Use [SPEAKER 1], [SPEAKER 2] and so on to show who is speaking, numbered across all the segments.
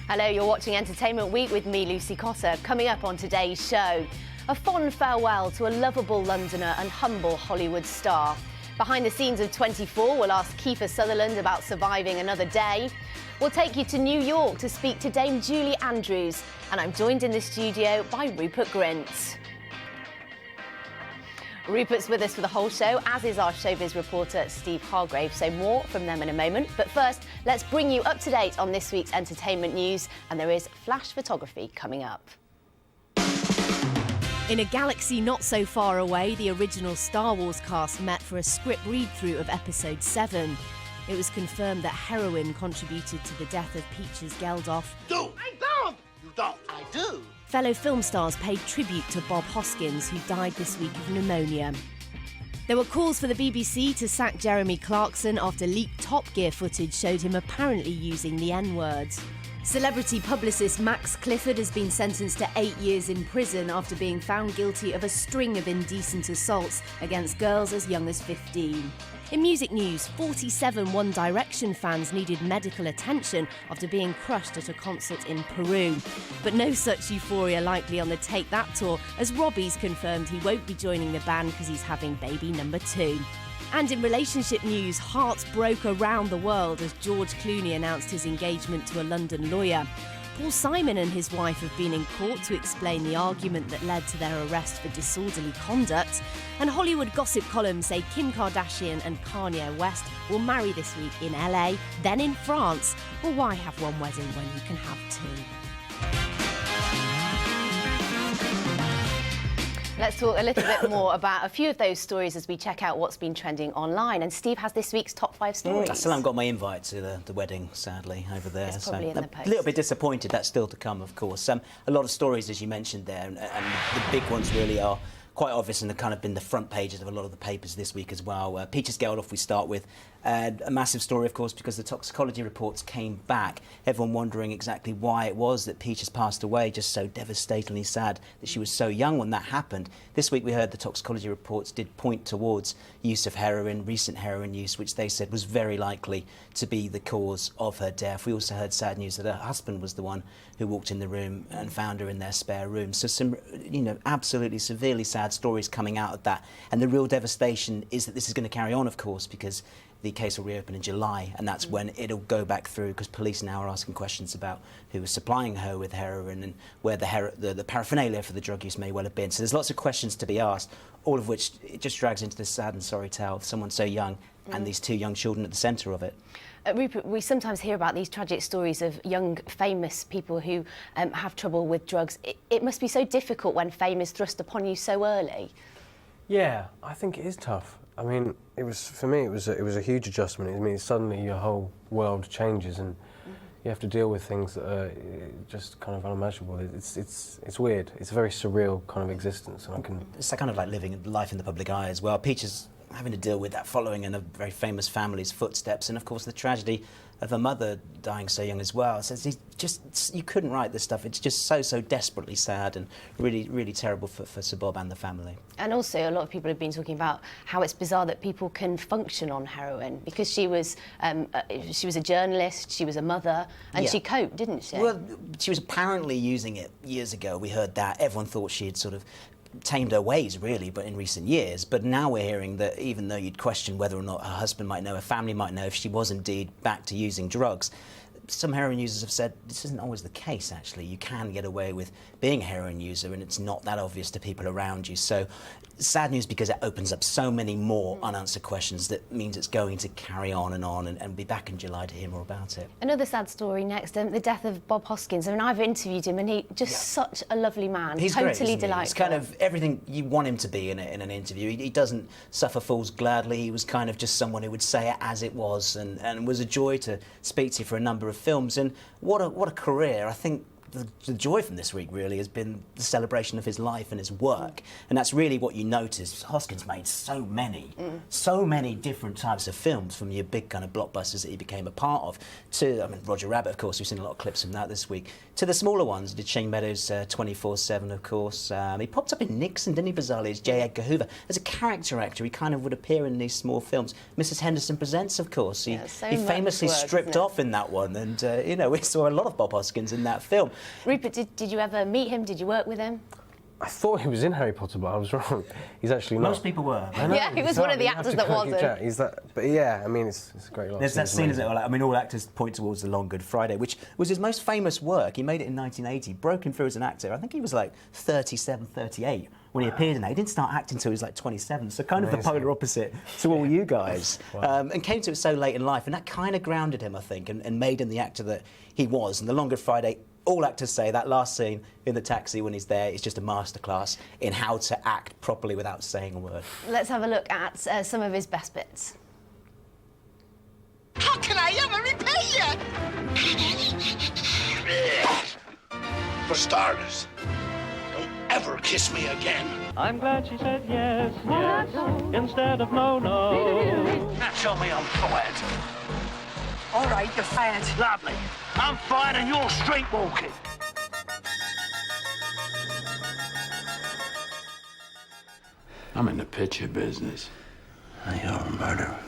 [SPEAKER 1] Hello, you're watching Entertainment Week with me, Lucy Cotter. Coming up on today's show, a fond farewell to a lovable Londoner and humble Hollywood star. Behind the scenes of 24, we'll ask Kiefer Sutherland about surviving another day. We'll take you to New York to speak to Dame Julie Andrews. And I'm joined in the studio by Rupert Grint. Rupert's with us for the whole show, as is our showbiz reporter Steve Hargrave, so more from them in a moment. But first, let's bring you up to date on this week's entertainment news, and there is flash photography coming up. In a galaxy not so far away, the original Star Wars cast met for a script read-through of Episode 7. It was confirmed that heroin contributed to the death of Peaches Geldof.
[SPEAKER 2] Do! I don't! You don't! I do!
[SPEAKER 1] Fellow film stars paid tribute to Bob Hoskins, who died this week of pneumonia. There were calls for the BBC to sack Jeremy Clarkson after leaked Top Gear footage showed him apparently using the N-word. Celebrity publicist Max Clifford has been sentenced to 8 years in prison after being found guilty of a string of indecent assaults against girls as young as 15. In music news, 47 One Direction fans needed medical attention after being crushed at a concert in Peru. But no such euphoria likely on the Take That tour, as Robbie's confirmed he won't be joining the band because he's having baby number 2. And in relationship news, hearts broke around the world as George Clooney announced his engagement to a London lawyer. Paul Simon and his wife have been in court to explain the argument that led to their arrest for disorderly conduct. And Hollywood gossip columns say Kim Kardashian and Kanye West will marry this week in LA, then in France. Well, why have one wedding when you can have two? Let's talk a little bit more about a few of those stories as we check out what's been trending online. And Steve has this week's top 5 stories.
[SPEAKER 3] I still haven't got my invite to the wedding, sadly, over there.
[SPEAKER 1] It's probably in the post.
[SPEAKER 3] A little bit disappointed. That's still to come, of course. A lot of stories, as you mentioned there, and the big ones really are quite obvious and have kind of been the front pages of a lot of the papers this week as well. Peaches Geldof we start with. A massive story, of course, because the toxicology reports came back. Everyone wondering exactly why it was that Peaches passed away, just so devastatingly sad that she was so young when that happened. This week we heard the toxicology reports did point towards use of heroin, recent heroin use, which they said was very likely to be the cause of her death. We also heard sad news that her husband was the one who walked in the room and found her in their spare room. So some, absolutely severely sad stories coming out of that. And the real devastation is that this is going to carry on, of course, because the case will reopen in July, and that's when it'll go back through, because police now are asking questions about who was supplying her with heroin and where the paraphernalia for the drug use may well have been. So there's lots of questions to be asked, all of which it just drags into this sad and sorry tale of someone so young and these 2 young children at the centre of it.
[SPEAKER 1] Rupert, we sometimes hear about these tragic stories of young, famous people who have trouble with drugs. It must be so difficult when fame is thrust upon you so early.
[SPEAKER 4] Yeah, I think it is tough. I mean, for me, it was a huge adjustment. I mean, suddenly your whole world changes, and you have to deal with things that are just kind of unimaginable. It's weird. It's a very surreal kind of existence, and
[SPEAKER 3] It's kind of like living life in the public eye as well. Peaches having to deal with that, following in a very famous family's footsteps, and of course the tragedy of her mother dying so young as well. So you couldn't write this stuff. It's just so desperately sad and really terrible for Sir Bob and the family. And also a lot of people have been talking about how it's bizarre that people can function on heroin, because she was a journalist, she was a mother, and she coped, didn't she? Well, she was apparently using it years ago. We heard that. Everyone thought she had sort of tamed her ways, really, but in recent years. But now we're hearing that even though you'd question whether or not her husband might know, her family might know, if she was indeed back to using drugs, some heroin users have said this isn't always the case, actually. You can get away with being a heroin user and it's not that obvious to people around you. So sad news, because it opens up so many more unanswered questions. That means it's going to carry on and be back in July to hear more about it. Another sad story next, the death of Bob Hoskins. I mean, I've interviewed him and he's such a lovely man. He's totally great, delightful. He's kind of everything you want him to be in an interview. He doesn't suffer fools gladly. He was kind of just someone who would say it as it was, and was a joy to speak to for a number of films. And what a career. I think the joy from this week really has been the celebration of his life and his work, and that's really what you notice. Hoskins made so many different types of films, from your big kind of blockbusters that he became a part of, to, I mean, Roger Rabbit, of course, we've seen a lot of clips from that this week, to the smaller ones. He did Shane Meadows' 24/7, of course. He popped up in Nixon, didn't he, bizarrely, as J. Edgar Hoover. As a character actor, he kind of would appear in these small films. Mrs. Henderson Presents, of course. He famously stripped off in that one, and, you know, we saw a lot of Bob Hoskins in that film.
[SPEAKER 1] Rupert, did you ever meet him? Did you work with him?
[SPEAKER 4] I thought he was in Harry Potter, but I was wrong. He's actually not.
[SPEAKER 3] Most people were.
[SPEAKER 4] I know,
[SPEAKER 1] yeah, he was one of the actors that wasn't.
[SPEAKER 4] He's that, but yeah, I mean, it's a great lot.
[SPEAKER 3] There's that scene, isn't it? I mean, all actors point towards The Long Good Friday, which was his most famous work. He made it in 1980, broke him through as an actor. I think he was like 37, 38 when he appeared in that. He didn't start acting until he was like 27, so kind of the polar opposite to all you guys.
[SPEAKER 4] Wow.
[SPEAKER 3] And came to it so late in life, and that kind of grounded him, I think, and made him the actor that he was. And The Long Good Friday, all actors say that last scene in the taxi when he's there is just a masterclass in how to act properly without saying a word.
[SPEAKER 1] Let's have a look at some of his best bits.
[SPEAKER 2] How can I ever repay you? For starters, don't ever kiss me again.
[SPEAKER 5] I'm glad she said yes, yes, instead of no, no.
[SPEAKER 2] Now tell me I'm fired.
[SPEAKER 6] All right, you're fired.
[SPEAKER 2] Lovely. I'm fired and you're straight walking. I'm in the picture business. And you're a murderer.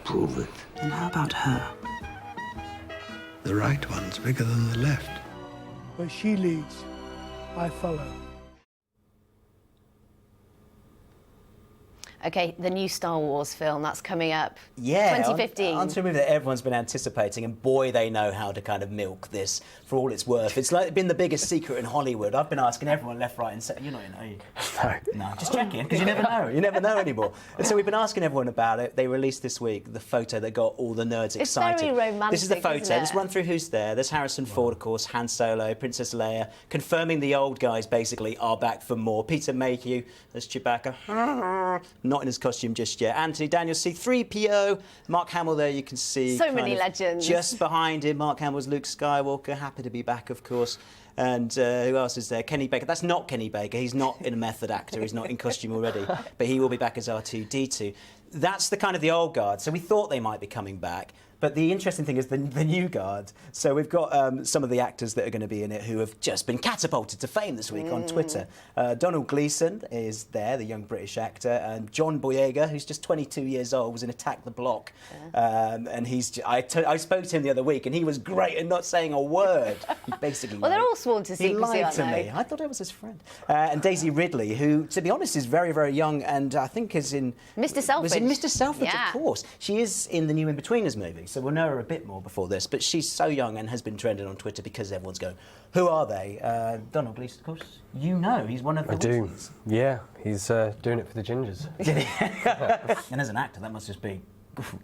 [SPEAKER 2] Prove it.
[SPEAKER 6] And how about her?
[SPEAKER 7] The right one's bigger than the left.
[SPEAKER 8] Where she leads, I follow.
[SPEAKER 1] OK, the new Star Wars film, that's coming up.
[SPEAKER 3] Yeah,
[SPEAKER 1] 2015.
[SPEAKER 3] onto a movie that everyone's been anticipating, and boy, they know how to kind of milk this for all it's worth. It's like been the biggest secret in Hollywood. I've been asking everyone left, right, and centre. You're not in, are you? No, just checking, because you never know. You never know anymore. And so we've been asking everyone about it. They released this week the photo that got all the nerds excited.
[SPEAKER 1] It's very romantic.
[SPEAKER 3] This is the photo.
[SPEAKER 1] Isn't it?
[SPEAKER 3] Let's run through who's there. There's Harrison Ford, of course, Han Solo, Princess Leia, confirming the old guys basically are back for more. Peter Mayhew as Chewbacca, not in his costume just yet. Anthony Daniels, C-3PO. Mark Hamill there, you can see.
[SPEAKER 1] So many legends.
[SPEAKER 3] Just behind him, Mark Hamill's Luke Skywalker, happy to be back, of course. And who else is there? Kenny Baker. That's not Kenny Baker. He's not in a method actor. He's not in costume already. But he will be back as R2-D2. That's the kind of the old guard. So we thought they might be coming back. But the interesting thing is the new guard. So we've got some of the actors that are going to be in it who have just been catapulted to fame this week on Twitter. Donald Gleeson is there, the young British actor, and John Boyega, who's just 22 years old, was in Attack the Block. And I spoke to him the other week, and he was great at not saying a word. He basically
[SPEAKER 1] well, they're all sworn to secrecy,
[SPEAKER 3] he lied to me. I thought I was his friend. And Daisy Ridley, who, to be honest, is very, very young, and I think is in
[SPEAKER 1] Mr. Selfridge.
[SPEAKER 3] Was in Mr. Selfridge,
[SPEAKER 1] yeah.
[SPEAKER 3] Of course. She is in the new In-Betweeners movie. So we'll know her a bit more before this, but she's so young and has been trending on Twitter because everyone's going, who are they? Donald Gleeson, of course, you know, he's one of the
[SPEAKER 4] Weasleys. Yeah, he's doing it for the gingers.
[SPEAKER 3] And as an actor, that must just be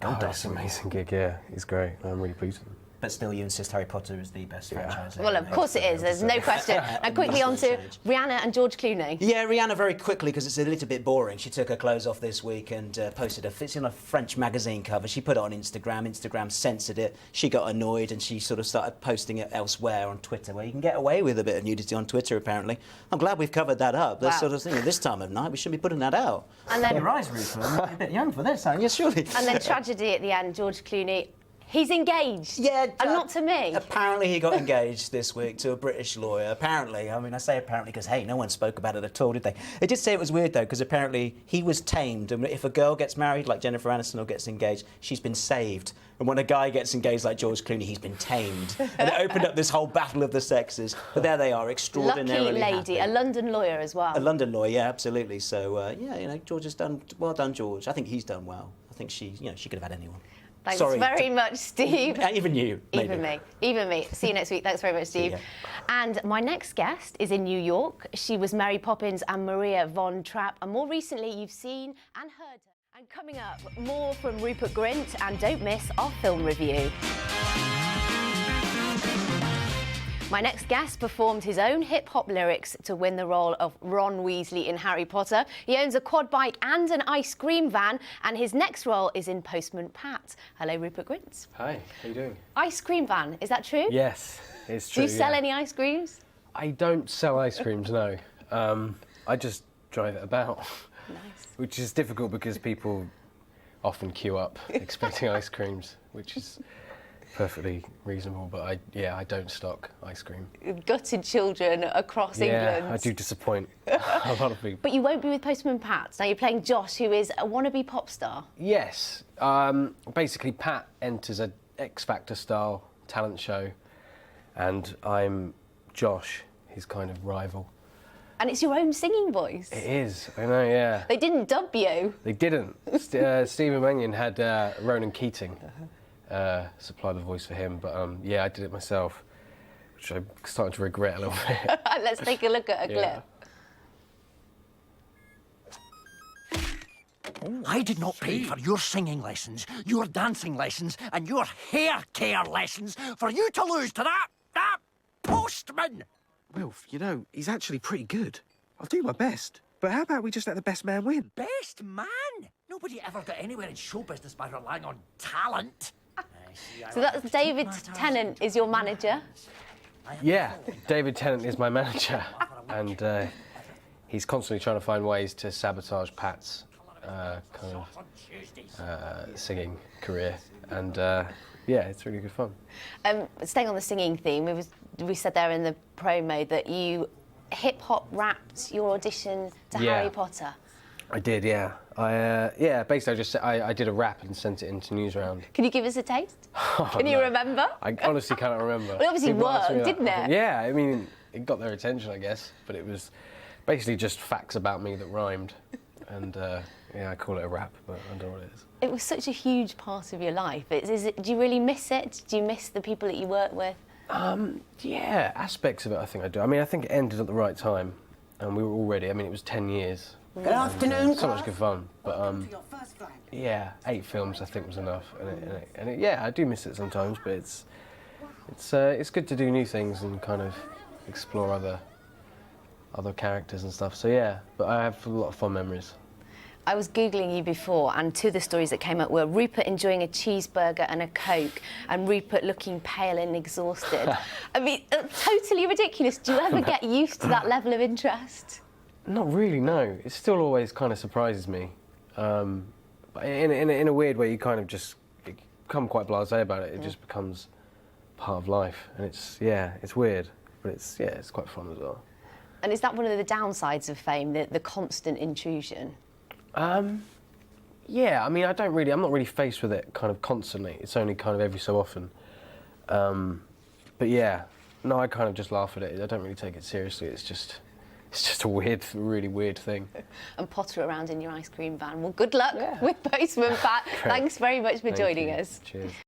[SPEAKER 3] gold dust.
[SPEAKER 4] That's an amazing gig, yeah, he's great. I'm really pleased with him.
[SPEAKER 3] But still, you insist Harry Potter is the best franchise ever.
[SPEAKER 1] Well, of course it is. There's no question. And quickly on to Rihanna and George Clooney.
[SPEAKER 3] Yeah, Rihanna very quickly, because it's a little bit boring. She took her clothes off this week and posted it's in a French magazine cover. She put it on Instagram. Instagram censored it. She got annoyed and she sort of started posting it elsewhere on Twitter, where you can get away with a bit of nudity on Twitter, apparently. I'm glad we've covered that up. That's sort of thing. At this time of night, we shouldn't be putting that out.
[SPEAKER 1] And then,
[SPEAKER 3] your eyes, Rupert. You're a bit young for this, aren't you? Surely.
[SPEAKER 1] And then tragedy at the end, George Clooney. He's engaged.
[SPEAKER 3] Yeah,
[SPEAKER 1] and not to me.
[SPEAKER 3] Apparently he got engaged this week to a British lawyer. Apparently. I mean, I say apparently because, hey, no one spoke about it at all, did they? They did say it was weird, though, because apparently he was tamed. And if a girl gets married, like Jennifer Aniston, or gets engaged, she's been saved. And when a guy gets engaged like George Clooney, he's been tamed. And it opened up this whole battle of the sexes. But there they are, extraordinarily
[SPEAKER 1] Lucky lady,
[SPEAKER 3] happy.
[SPEAKER 1] a London lawyer as well.
[SPEAKER 3] A London lawyer, yeah, absolutely. So, yeah, you know, George has done... Well done, George. I think he's done well. I think she could have had anyone.
[SPEAKER 1] Thanks
[SPEAKER 3] Sorry
[SPEAKER 1] very much, Steve.
[SPEAKER 3] Even you, maybe.
[SPEAKER 1] Even me. See you next week. Thanks very much, Steve. And my next guest is in New York. She was Mary Poppins and Maria von Trapp. And more recently, you've seen and heard her. And coming up, more from Rupert Grint. And don't miss our film review. My next guest performed his own hip-hop lyrics to win the role of Ron Weasley in Harry Potter. He owns a quad bike and an ice cream van, and his next role is in Postman Pat. Hello, Rupert Grint.
[SPEAKER 4] Hi, how you doing?
[SPEAKER 1] Ice cream van, is that true?
[SPEAKER 4] Yes, it's true.
[SPEAKER 1] Do you sell any ice creams?
[SPEAKER 4] I don't sell ice creams, no. I just drive it about.
[SPEAKER 1] Nice.
[SPEAKER 4] Which is difficult because people often queue up expecting ice creams, which is perfectly reasonable, but I don't stock ice cream.
[SPEAKER 1] Gutted children across England.
[SPEAKER 4] Yeah, I do disappoint a lot of people.
[SPEAKER 1] But you won't be with Postman Pat. Now you're playing Josh, who is a wannabe pop star.
[SPEAKER 4] Yes. Basically, Pat enters an X Factor style talent show, and I'm Josh, his kind of rival.
[SPEAKER 1] And it's your own singing voice.
[SPEAKER 4] It is, I know, yeah.
[SPEAKER 1] They didn't dub you.
[SPEAKER 4] They didn't. Stephen Mannion had Ronan Keating supply the voice for him, but yeah, I did it myself, which I'm starting to regret a little bit.
[SPEAKER 1] Let's take a look at a clip.
[SPEAKER 9] I did not pay for your singing lessons, your dancing lessons, and your hair care lessons for you to lose to that postman!
[SPEAKER 10] Wilf, you know, he's actually pretty good. I'll do my best. But how about we just let the best man win?
[SPEAKER 9] Best man? Nobody ever got anywhere in show business by relying on talent.
[SPEAKER 1] So that's David Tennant is your manager?
[SPEAKER 4] Yeah, David Tennant is my manager, and he's constantly trying to find ways to sabotage Pat's kind of singing career, and yeah, it's really good fun.
[SPEAKER 1] Staying on the singing theme, we said there in the promo that you hip-hop rapped your audition to Harry Potter.
[SPEAKER 4] I did, yeah. Basically, I did a rap and sent it into Newsround.
[SPEAKER 1] Can you give us a taste? Can you remember?
[SPEAKER 4] I honestly cannot remember.
[SPEAKER 1] Well, it obviously worked, didn't it?
[SPEAKER 4] Yeah, I mean, it got their attention, I guess, but it was basically just facts about me that rhymed, and yeah, I call it a rap, but I don't know what it is.
[SPEAKER 1] It was such a huge part of your life. Do you really miss it? Do you miss the people that you work with?
[SPEAKER 4] Yeah, aspects of it I think I do. I mean, I think it ended at the right time, and we were all ready. I mean, it was 10 years.
[SPEAKER 9] Good afternoon,
[SPEAKER 4] so much good fun, but yeah, 8 films I think was enough, and yeah, I do miss it sometimes, but it's good to do new things and kind of explore other characters and stuff. So yeah, but I have a lot of fun memories.
[SPEAKER 1] I was Googling you before, and two of the stories that came up were Rupert enjoying a cheeseburger and a Coke, and Rupert looking pale and exhausted. I mean, totally ridiculous. Do you ever get used to that level of interest?
[SPEAKER 4] Not really, no. It still always kind of surprises me. But in a weird way, you kind of just become quite blasé about it. It just becomes part of life, and it's weird, but it's quite fun as well.
[SPEAKER 1] And is that one of the downsides of fame, the constant intrusion?
[SPEAKER 4] Yeah, I mean, I'm not really faced with it kind of constantly. It's only kind of every so often. But yeah, no, I kind of just laugh at it. I don't really take it seriously. It's just a really weird thing. And
[SPEAKER 1] potter around in your ice cream van. Well, good luck with Postman Pat. Thanks very much for joining us.
[SPEAKER 4] Cheers.